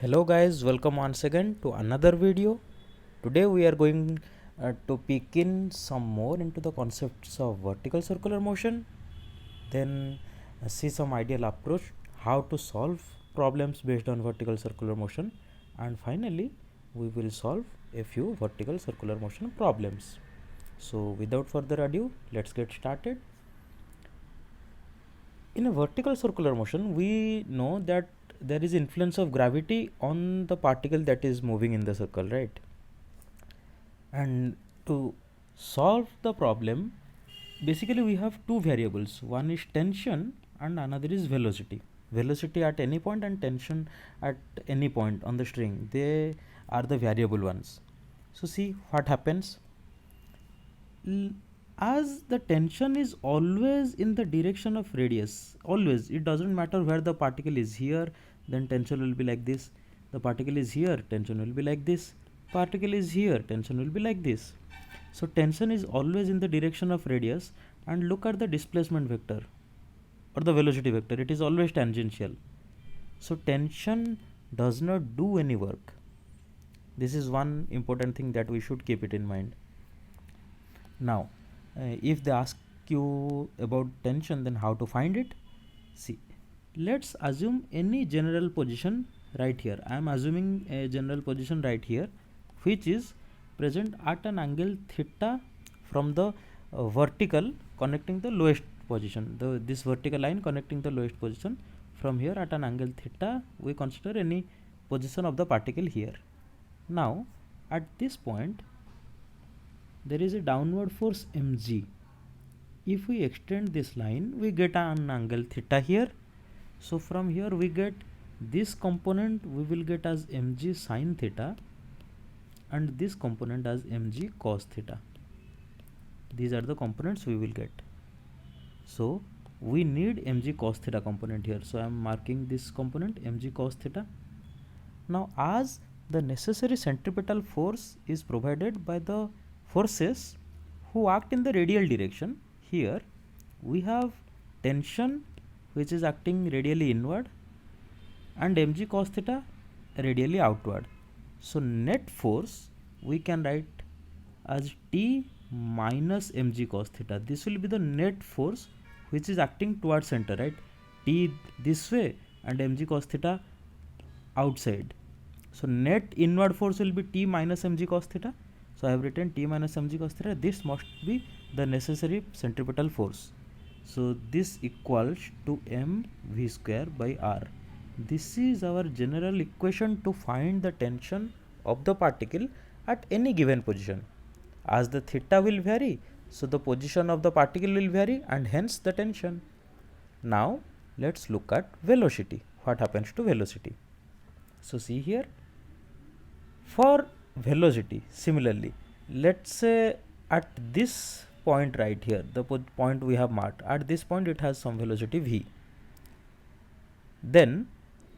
Hello guys, welcome once again to another video. Today we are going to peek in some more into the concepts of vertical circular motion, then see some ideal approach how to solve problems based on vertical circular motion, and finally we will solve a few vertical circular motion problems. So without further ado, let's get started. In a vertical circular motion, we know that there is influence of gravity on the particle that is moving in the circle, right? And to solve the problem, basically we have two variables. One is tension and another is velocity. Velocity at any point and tension at any point on the string, they are the variable ones. So see what happens. As the tension is always in the direction of radius, always, it doesn't matter where the particle is. Here then tension will be like this, the particle is here, tension will be like this, particle is here, tension will be like this. So tension is always in the direction of radius, and look at the displacement vector or the velocity vector, it is always tangential. So tension does not do any work. This is one important thing that we should keep it in mind. Now if they ask you about tension, then how to find it? See, let's assume any general position right here. I am assuming a general position right here which is present at an angle theta from the vertical connecting the lowest position, this vertical line connecting the lowest position. From here at an angle theta we consider any position of the particle here. Now at this point there is a downward force mg. If we extend this line, we get an angle theta here. So from here we get this component, we will get as mg sin theta, and this component as mg cos theta. These are the components we will get. So we need mg cos theta component here. So I am marking this component mg cos theta. Now as the necessary centripetal force is provided by the forces who act in the radial direction, here we have tension which is acting radially inward and mg cos theta radially outward. So net force we can write as T minus mg cos theta. This will be the net force which is acting towards center, right? T this way and mg cos theta outside. So net inward force will be T minus mg cos theta. So I have written T minus mg cos theta. This must be the necessary centripetal force. So this equals to mv square by r. This is our general equation to find the tension of the particle at any given position. As the theta will vary, so the position of the particle will vary and hence the tension. Now let's look at velocity. What happens to velocity? So see here, for velocity similarly, let's say at this point right here, the point we have marked, at this point it has some velocity v. Then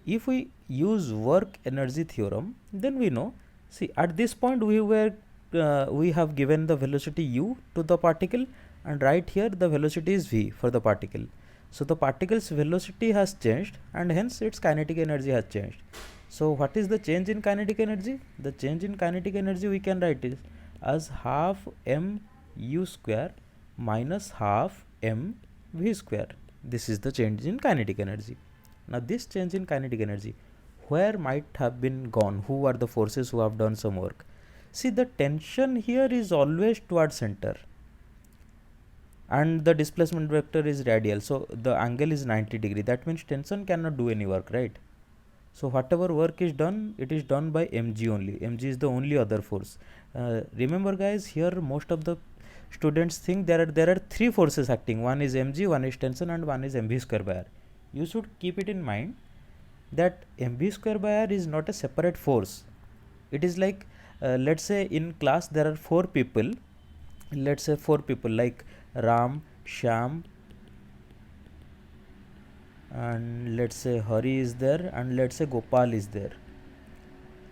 if we use work energy theorem, then we know, see at this point we have given the velocity u to the particle, and right here the velocity is v for the particle. So the particle's velocity has changed and hence its kinetic energy has changed. So what is the change in kinetic energy? The change in kinetic energy we can write it as half m u square minus half m v square. This is the change in kinetic energy. Now this change in kinetic energy, where might have been gone? Who are the forces who have done some work? See, the tension here is always towards center and the displacement vector is radial, so the angle is 90 degree. That means tension cannot do any work, right? So whatever work is done, it is done by mg only. Mg is the only other force. Remember guys, here most of the students think there are three forces acting. One is mg, one is tension, and one is mv square by r. You should keep it in mind that mv square by r is not a separate force. It is like let's say in class there are four people. Let's say four people like Ram, Shyam, and let's say Hari is there, and let's say Gopal is there.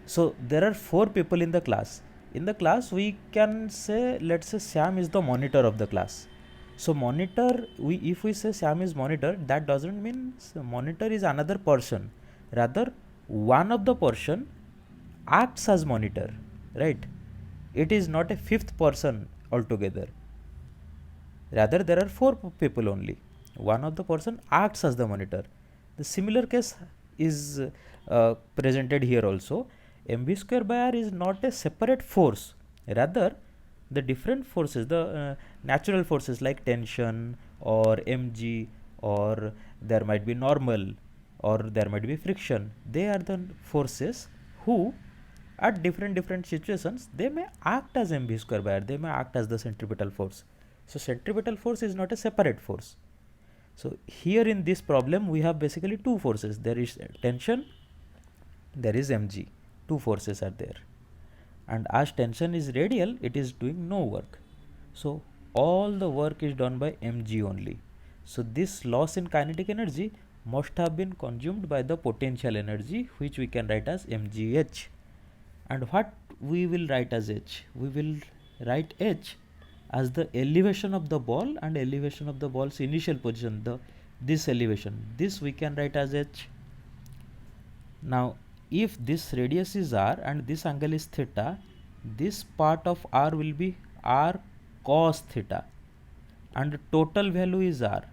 So there are four people in the class. In the class we can say, let's say Syam is the monitor of the class. So monitor, if we say Syam is monitor, that doesn't mean monitor is another person. Rather one of the person acts as monitor, right? It is not a fifth person altogether. Rather, there are four people only. One of the person acts as the monitor. The similar case is presented here also. mv square by r is not a separate force. Rather, the different forces, the natural forces like tension or mg, or there might be normal, or there might be friction, they are the forces who at different situations they may act as mv square by r, they may act as the centripetal force. So centripetal force is not a separate force. So here in this problem we have basically two forces, there is tension, there is mg, two forces are there, and as tension is radial it is doing no work, so all the work is done by mg only. So this loss in kinetic energy must have been consumed by the potential energy, which we can write as mgh. And what we will write as h? We will write h as the elevation of the ball and elevation of the ball's initial position, this elevation, this we can write as h. Now if this radius is r and this angle is theta, this part of r will be r cos theta, and the total value is r.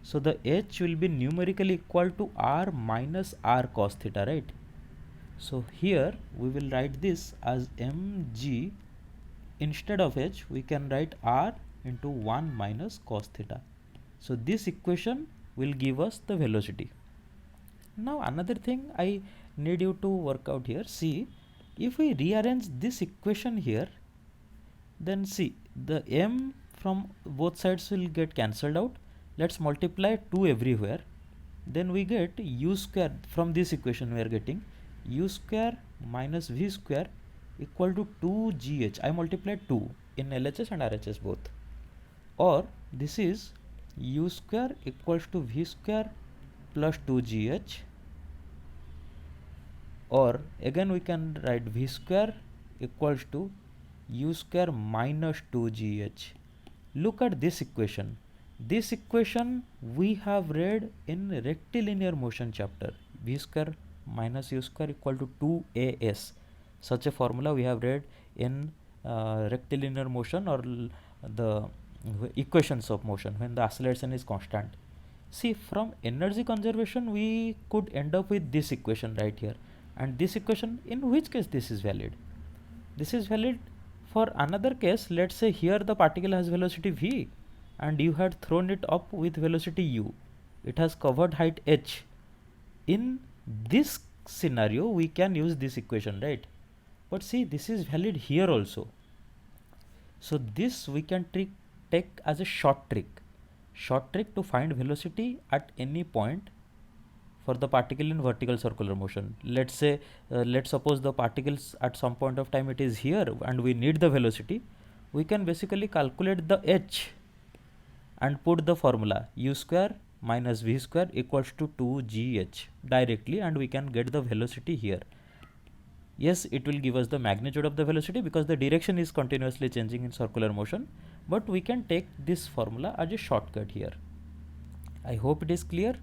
So the h will be numerically equal to r minus r cos theta, right? So here we will write this as mg. Instead of h we can write r into 1 minus cos theta. So this equation will give us the velocity. Now another thing I need you to work out here, see, if we rearrange this equation here, then see the m from both sides will get cancelled out. Let's multiply 2 everywhere, then we get u square. From this equation we are getting u square minus v square equal to 2gh. I multiplied 2 in LHS and RHS both. Or this is u square equals to v square plus 2gh, or again we can write v square equals to u square minus 2gh. Look at this equation. This equation we have read in rectilinear motion chapter, v square minus u square equal to 2as. Such a formula we have read in rectilinear motion, or the equations of motion when the acceleration is constant. See, from energy conservation we could end up with this equation right here, and this equation, in which case this is valid? This is valid for another case. Let's say here the particle has velocity v and you had thrown it up with velocity u, it has covered height h. In this scenario we can use this equation, right? But see, this is valid here also. So this we can take as a short trick to find velocity at any point for the particle in vertical circular motion. Let's say let's suppose the particles at some point of time it is here and we need the velocity. We can basically calculate the h and put the formula u square minus v square equals to 2gh directly, and we can get the velocity here. Yes, it will give us the magnitude of the velocity because the direction is continuously changing in circular motion, but we can take this formula as a shortcut here. I hope it is clear.